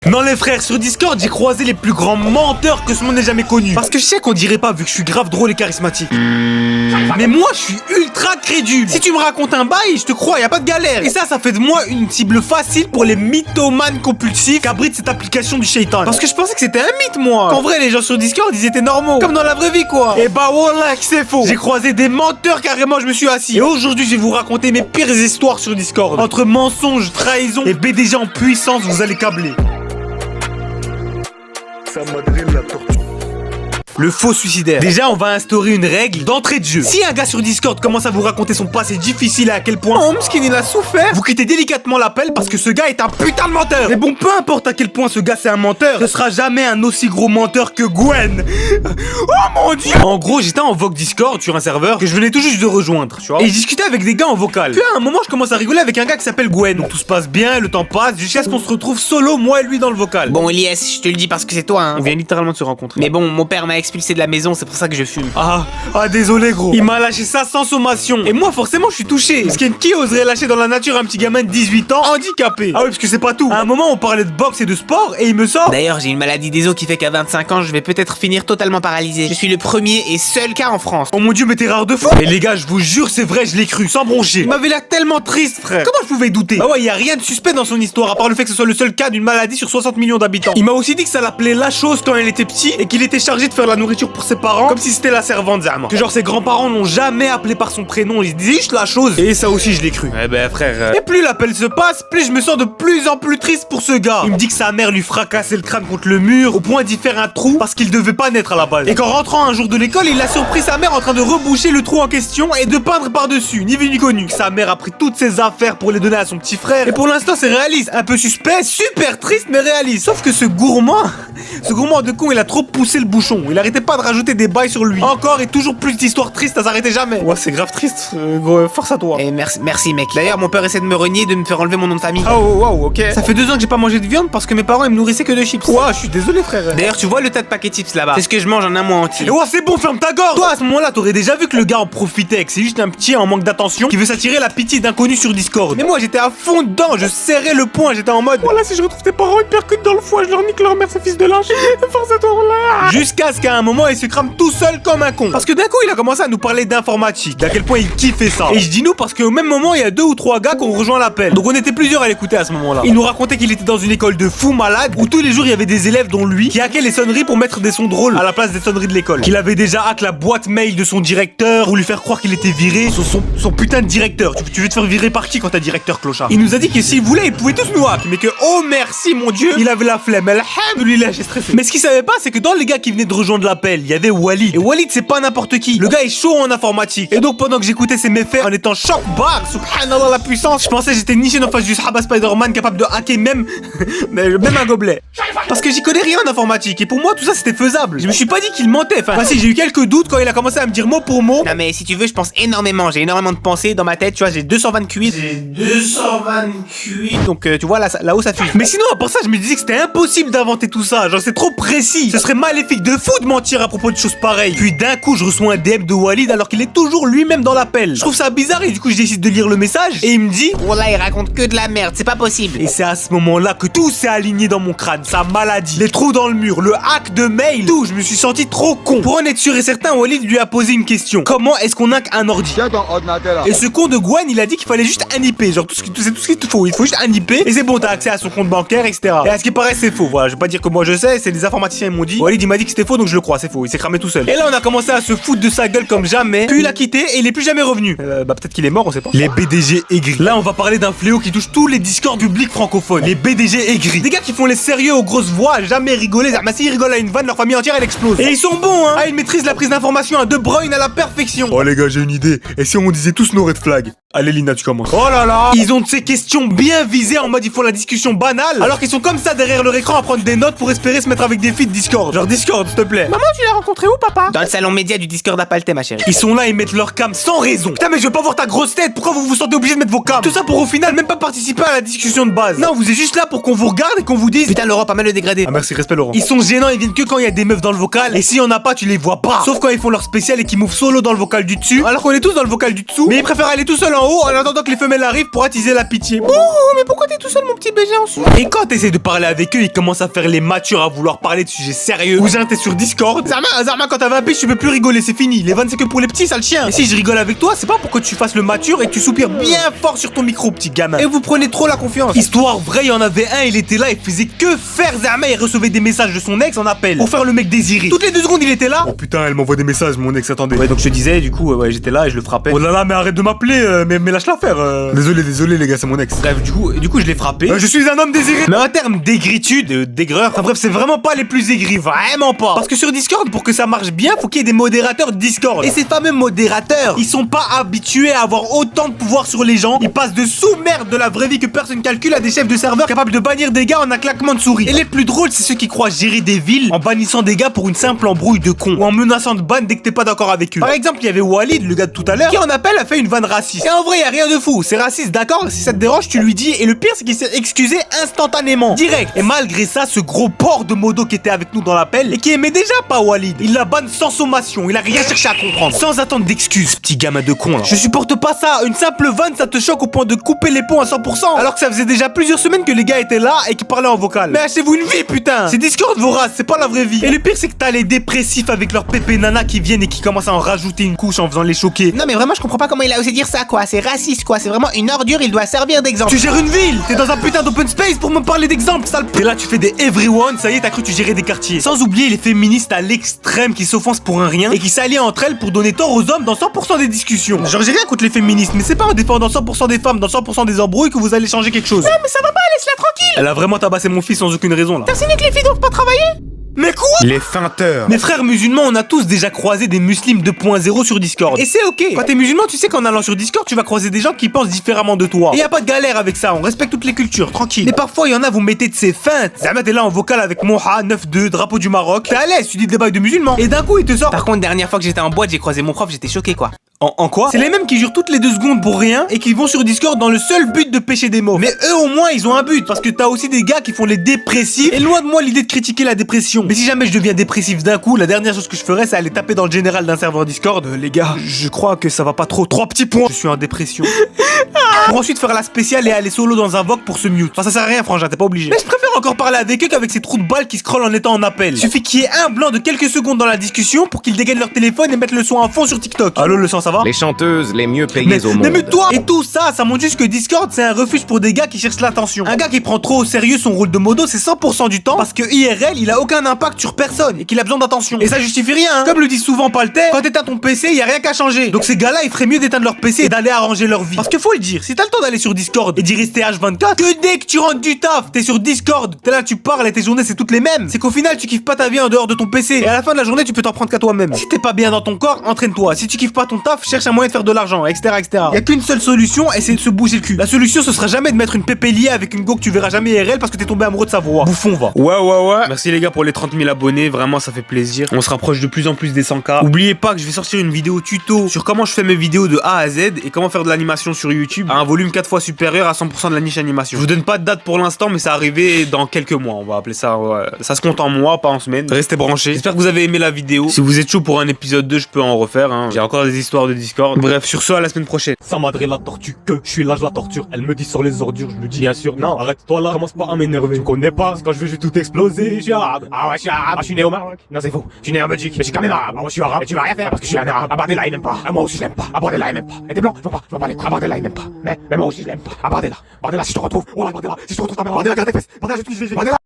Non les frères, sur Discord, j'ai croisé les plus grands menteurs que ce monde n'ait jamais connus. Parce que je sais qu'on dirait pas vu que je suis grave drôle et charismatique. Mais moi, je suis ultra crédule. Si tu me racontes un bail, je te crois, y a pas de galère. Et ça fait de moi une cible facile pour les mythomanes compulsifs qu'abrite cette application du shaitan. Parce que je pensais que c'était un mythe, moi. Qu'en vrai, les gens sur Discord, ils étaient normaux. Comme dans la vraie vie, quoi. Et bah voilà que c'est faux. J'ai croisé des menteurs carrément, je me suis assis. Et aujourd'hui, je vais vous raconter mes pires histoires sur Discord. Entre mensonges, trahison et BDG en puissance, vous allez câbler. Ça m'adresse la tortue. Le faux suicidaire. Déjà, on va instaurer une règle d'entrée de jeu. Si un gars sur Discord commence à vous raconter son passé difficile et à quel point Homeskin il a souffert, vous quittez délicatement l'appel parce que ce gars est un putain de menteur. Mais bon, peu importe à quel point ce gars c'est un menteur, ce sera jamais un aussi gros menteur que Gwen. Oh mon dieu. En gros, j'étais en vogue Discord sur un serveur que je venais tout juste de rejoindre, tu vois. Et je discutais avec des gars en vocal. Puis à un moment, je commence à rigoler avec un gars qui s'appelle Gwen. Donc tout se passe bien, le temps passe, jusqu'à ce qu'on se retrouve solo, moi et lui dans le vocal. Bon, Elias, je te le dis parce que c'est toi, hein. On vient littéralement de se rencontrer. Mais bon, mon père m'a expulsé de la maison, c'est pour ça que je fume. Désolé gros. Il m'a lâché ça sans sommation. Et moi forcément je suis touché. Parce que qui oserait lâcher dans la nature un petit gamin de 18 ans handicapé? Ah oui, parce que c'est pas tout. À un moment on parlait de boxe et de sport et il me sort. D'ailleurs, j'ai une maladie des os qui fait qu'à 25 ans, je vais peut-être finir totalement paralysé. Je suis le premier et seul cas en France. Oh mon dieu, mais t'es rare de fou. Et les gars, je vous jure, c'est vrai, je l'ai cru, sans broncher. Il m'avait l'air tellement triste, frère. Comment je pouvais douter? Bah ouais, y a rien de suspect dans son histoire, à part le fait que ce soit le seul cas d'une maladie sur 60 millions d'habitants. Il m'a aussi dit que ça l'appelait la chose quand il était petit et qu'il était chargé de faire la nourriture pour ses parents, comme si c'était la servante Zama. Que genre ses grands-parents l'ont jamais appelé par son prénom, ils disaient juste la chose. Et ça aussi je l'ai cru. Eh ben frère. Et plus l'appel se passe, plus je me sens de plus en plus triste pour ce gars. Il me dit que sa mère lui fracassait le crâne contre le mur au point d'y faire un trou parce qu'il devait pas naître à la base. Et qu'en rentrant un jour de l'école, il a surpris sa mère en train de reboucher le trou en question et de peindre par-dessus, ni vu ni connu. Sa mère a pris toutes ses affaires pour les donner à son petit frère. Et pour l'instant c'est réaliste, un peu suspect, super triste mais réaliste. Sauf que ce gourmand de con, il a trop poussé le bouchon. Il arrêtait pas de rajouter des bails sur lui. Encore et toujours plus d'histoires tristes à s'arrêter jamais. Ouais, c'est grave triste. Force à toi. Et merci mec. D'ailleurs, mon père essaie de me renier, de me faire enlever mon nom de famille. Oh, ok. Ça fait 2 ans que j'ai pas mangé de viande parce que mes parents ils me nourrissaient que de chips. Ouais, je suis désolé frère. D'ailleurs, tu vois le tas de paquets de chips là-bas? C'est ce que je mange en un mois entier. Ouais, c'est bon, ferme ta gorge. Toi à ce moment-là, t'aurais déjà vu que le gars en profitait, que c'est juste un petit en manque d'attention qui veut s'attirer la pitié d'inconnus sur Discord. Mais moi j'étais à fond dedans, je serrais le poing, j'étais en mode voilà, si je retrouve tes parents, ils percutent dans le foie, je leur nique leur mère, ce fils de lâche. Force à toi, là. Jusqu'à ce qu'à un moment, il se crame tout seul comme un con. Parce que d'un coup, il a commencé à nous parler d'informatique, d'à quel point il kiffait ça. Et je dis nous parce qu'au même moment, il y a 2 ou 3 gars qui ont rejoint l'appel. Donc on était plusieurs à l'écouter à ce moment-là. Il nous racontait qu'il était dans une école de fous malades où tous les jours il y avait des élèves dont lui qui hackaient les sonneries pour mettre des sons drôles à la place des sonneries de l'école. Qu'il avait déjà hack la boîte mail de son directeur pour lui faire croire qu'il était viré. Son putain de directeur. Tu veux te faire virer par qui quand t'as directeur clochard? Il nous a dit que s'il voulait, il pouvait tous nous hack. Mais que oh merci mon dieu, il avait la flemme. Alhamdoulilah, j'ai stressé. Mais ce qu'il savait pas, c'est que dans les gars qui venaient de rejoindre l'appel, il y avait Walid. Et Walid, c'est pas n'importe qui. Le gars est chaud en informatique. Et donc pendant que j'écoutais ses méfaits en étant choc barre, subhanallah la puissance, je pensais que j'étais niché en face du Sahaba Spider-Man capable de hacker même un gobelet. Parce que j'y connais rien en informatique. Et pour moi, tout ça c'était faisable. Je me suis pas dit qu'il mentait. Enfin, si j'ai eu quelques doutes quand il a commencé à me dire mot pour mot. Non mais si tu veux, je pense énormément. J'ai énormément de pensées dans ma tête. Tu vois, j'ai 220 QI. Donc tu vois là-haut ça fuit. Mais sinon à part ça, je me disais que c'était impossible d'inventer tout ça. Genre c'est trop précis. Ce serait maléfique de fou de mentir à propos de choses pareilles. Puis d'un coup, je reçois un DM de Walid alors qu'il est toujours lui-même dans l'appel. Je trouve ça bizarre et du coup, je décide de lire le message et il me dit voilà, il raconte que de la merde, c'est pas possible. Et c'est à ce moment-là que tout s'est aligné dans mon crâne. Sa maladie, les trous dans le mur, le hack de mail, tout. Je me suis senti trop con. Pour en être sûr et certain, Walid lui a posé une question. Comment est-ce qu'on hack un ordi? Et ce con de Gwen, il a dit qu'il fallait juste un IP. Genre c'est tout ce qu'il te faut. Il faut juste un IP et c'est bon, t'as accès à son compte bancaire, etc. Et à ce qui paraît, c'est faux. Voilà, je vais pas dire que moi je sais, c'est les informaticiens ils m'ont dit. Walid il m'a dit que c'était faux, donc je le crois, c'est faux. Il s'est cramé tout seul. Et là, on a commencé à se foutre de sa gueule comme jamais. Puis il a quitté et il est plus jamais revenu. Peut-être qu'il est mort, on sait pas. Les BDG aigris. Là, on va parler d'un fléau qui touche tous les Discord publics francophones. Les BDG aigris. Des gars qui font les sérieux aux grosses voix, jamais rigoler. Mais s'ils rigolent à une vanne, leur famille entière elle explose. Et ils sont bons, hein. Ils maîtrisent la prise d'information à De Bruyne à la perfection. Oh les gars, j'ai une idée. Et si on disait tous nos red flags? Allez Lina, tu commences. Oh là là. Ils ont de ces questions bien visées en mode ils font la discussion banale, alors qu'ils sont comme ça derrière leur écran à prendre des notes pour espérer se mettre avec des filles de Discord. Genre Discord, s'il te plaît. Maman, tu l'as rencontré où, papa? Dans le salon média du Discord à Paltais, ma chérie. Ils sont là, ils mettent leur cam sans raison. Putain, mais je veux pas voir ta grosse tête. Pourquoi vous vous sentez obligé de mettre vos cams? Tout ça pour au final même pas participer à la discussion de base. Non, vous êtes juste là pour qu'on vous regarde et qu'on vous dise putain, Laurent, pas mal le dégradé. Ah merci, respect Laurent. Ils sont gênants, ils viennent que quand il y a des meufs dans le vocal. Et s'il y en a pas, tu les vois pas. Sauf quand ils font leur spécial et qu'ils mouvent solo dans le vocal du dessus. Alors qu'on est tous dans le vocal du dessous. Mais ils préfèrent aller tout seul en haut en attendant que les femelles arrivent pour attiser la pitié. Mais pourquoi t'es tout seul, mon petit BG, en dessous? Et quand t'essayes de parler avec eux, ils commencent à faire les matures, à vouloir parler de sujets sérieux. Cousin, t'es sur Discord. Zarma, quand t'as 20 piges, tu peux plus rigoler, c'est fini. Les vannes, c'est que pour les petits, sale chien. Et si je rigole avec toi, c'est pas pour que tu fasses le mature et que tu soupires bien fort sur ton micro, petit gamin. Et vous prenez trop la confiance. Histoire vraie, il y en avait un, il était là, il faisait que faire Zarma, il recevait des messages de son ex en appel pour faire le mec désiré. Toutes les 2 secondes, il était là. Oh putain, elle m'envoie des messages, mon ex, attendez. Ouais, donc je te disais, du coup, ouais, j'étais là et je le frappais. Oh là là, mais arrête de m'appeler, mais lâche-la faire. Désolé, les gars, c'est mon ex. Bref, du coup, je l'ai frappé. Je suis un homme désiré. Mais en termes d'aigritude, d'aigreur, enfin bref, c'est vraiment pas les plus aigris, vraiment pas. Parce que sur Discord, pour que ça marche bien, faut qu'il y ait des modérateurs Discord. Et ces fameux modérateurs, ils sont pas habitués à avoir autant de pouvoir sur les gens. Ils passent de sous-merde de la vraie vie que personne calcule à des chefs de serveur capables de bannir des gars en un claquement de souris. Et les plus drôles, c'est ceux qui croient gérer des villes en bannissant des gars pour une simple embrouille de con ou en menaçant de ban dès que t'es pas d'accord avec eux. Par exemple, il y avait Walid, le gars de tout à l'heure, qui en appel a fait une vanne raciste. Et en vrai, y a rien de fou. C'est raciste, d'accord? Si ça te dérange, tu lui dis. Et le pire, c'est qu'il s'est excusé instantanément, direct. Et malgré ça, ce gros porc de modo qui était avec nous dans l'appel et qui aimait déjà pas Walid, il la banne sans sommation. Il a rien cherché à comprendre, sans attendre d'excuses. Petit gamin de con là. Je supporte pas ça. Une simple vanne, ça te choque au point de couper les ponts à 100%. Alors que ça faisait déjà plusieurs semaines que les gars étaient là et qui parlaient en vocal. Mais achetez-vous une vie, putain. C'est Discord vos races, c'est pas la vraie vie. Et le pire, c'est que t'as les dépressifs avec leurs pépé nana qui viennent et qui commencent à en rajouter une couche en faisant les choquer. Non, mais vraiment, je comprends pas comment il a osé dire ça, quoi. C'est raciste, quoi. C'est vraiment une ordure, il doit servir d'exemple. Tu gères une ville. T'es dans un putain d'open space pour me parler d'exemple, sale. Et là, tu fais des everyone. Ça y est, t'as cru que tu gérais des quartiers. Sans oublier les féministes à l'extrême qui s'offensent pour un rien et qui s'allient entre elles pour donner tort aux hommes dans 100% des discussions. Genre, j'ai rien contre les féministes, mais c'est pas en défendant 100% des femmes dans 100% des embrouilles que vous allez changer quelque chose. Non, mais ça va pas, laisse-la tranquille. Elle a vraiment tabassé mon fils sans aucune raison là. T'as signé que les filles doivent pas travailler? Mais quoi? Les feinteurs. Mes frères musulmans, on a tous déjà croisé des muslims 2.0 sur Discord. Et c'est ok. Quand t'es musulman, tu sais qu'en allant sur Discord, tu vas croiser des gens qui pensent différemment de toi. Et y a pas de galère avec ça, on respecte toutes les cultures, tranquille. Mais parfois, il y en a, vous mettez de ces feintes. Zama, t'es là en vocal avec Moha, 9-2, drapeau du Maroc. T'es à l'aise, tu dis des bails de musulmans. Et d'un coup, il te sort. Par contre, dernière fois que j'étais en boîte, j'ai croisé mon prof, j'étais choqué, quoi. En quoi? C'est les mêmes qui jurent toutes les 2 secondes pour rien et qui vont sur Discord dans le seul but de pêcher des mots. Mais eux au moins ils ont un but parce que t'as aussi des gars qui font les dépressifs. Et loin de moi l'idée de critiquer la dépression. Mais si jamais je deviens dépressif d'un coup, la dernière chose que je ferais c'est aller taper dans le général d'un serveur Discord. Les gars, je crois que ça va pas trop. 3 petits points. Je suis en dépression. Pour ensuite faire la spéciale et aller solo dans un VOC pour se mute. Enfin ça sert à rien frangin, t'es pas obligé. Mais je préfère encore parler avec eux qu'avec ces trous de balles qui scrollent en étant en appel. Il suffit qu'il y ait un blanc de quelques secondes dans la discussion pour qu'ils dégainent leur téléphone et mettent le son à fond sur TikTok. Allô le sang, ça va? Les chanteuses les mieux payées au monde. Mais toi et tout ça, ça montre juste que Discord c'est un refuge pour des gars qui cherchent l'attention. Un gars qui prend trop au sérieux son rôle de modo, c'est 100% du temps parce que IRL il a aucun impact sur personne et qu'il a besoin d'attention. Et ça justifie rien, hein. Comme le dit souvent Palter, quand t'éteins ton PC, y a rien qu'à changer. Donc ces gars-là, ils feraient mieux d'éteindre leur PC et d'aller arranger leur vie. Parce que faut le dire, si t'as le temps d'aller sur Discord et d'y rester H24, que dès que tu rentres du taf, t'es sur Discord, t'es là, tu parles et tes journées c'est toutes les mêmes. C'est qu'au final, tu kiffes pas ta vie en dehors de ton PC. Et à la fin de la journée, tu peux t'en prendre qu'à toi-même. Si t'es pas bien dans ton corps, entraîne-toi. Si tu kiffes pas ton taf, cherche un moyen de faire de l'argent, etc. Y a qu'une seule solution et c'est de se bouger le cul. La solution, ce sera jamais de mettre une pépé liée avec une go que tu verras jamais IRL parce que t'es tombé amoureux de sa voix. Bouffon, va. Ouais. Merci les gars pour les 30 000 abonnés, vraiment ça fait plaisir. On se rapproche de plus en plus des 100K. Oubliez pas que je vais sortir une vidéo tuto sur comment je fais mes vidéos de A à Z et comment faire de l'animation sur YouTube à un volume 4 fois supérieur à 100% de la niche animation. Je vous donne pas de date pour l'instant, mais ça arriver dans quelques mois. On va appeler ça. Ça se compte en mois, pas en semaines. Restez branchés. J'espère que vous avez aimé la vidéo. Si vous êtes chaud pour un épisode 2, je peux en refaire. Hein. J'ai encore des histoires de Discord. Bref, sur ce, à la semaine prochaine. Ça m'adresse la tortue que je suis là, je la torture. Elle me dit sur les ordures, je lui dis bien sûr. Non, arrête-toi là, commence pas à m'énerver. Tu connais pas, quand je veux, je vais tout exploser. Je suis arabe. Ah ouais, je suis arabe. Je suis né au Maroc. Non, c'est faux. Je suis né en Belgique. Mais je suis quand même arabe. Moi, je suis arabe. Et tu vas rien faire parce que je suis un arabe. Abardella, il m'aime pas. Et moi aussi, je l'aime pas. Abardella, il m'aime pas. Et t'es blanc, je vois pas les coups. Abardella, il m'aime pas. Mais moi aussi, je l'aime pas. Abardella. Abardella, si je te retrouve. Oh là, Abardella. Si je te retrouve ta mère. Abardella, garde tes fesses. Abardella, je te dis, Abardella.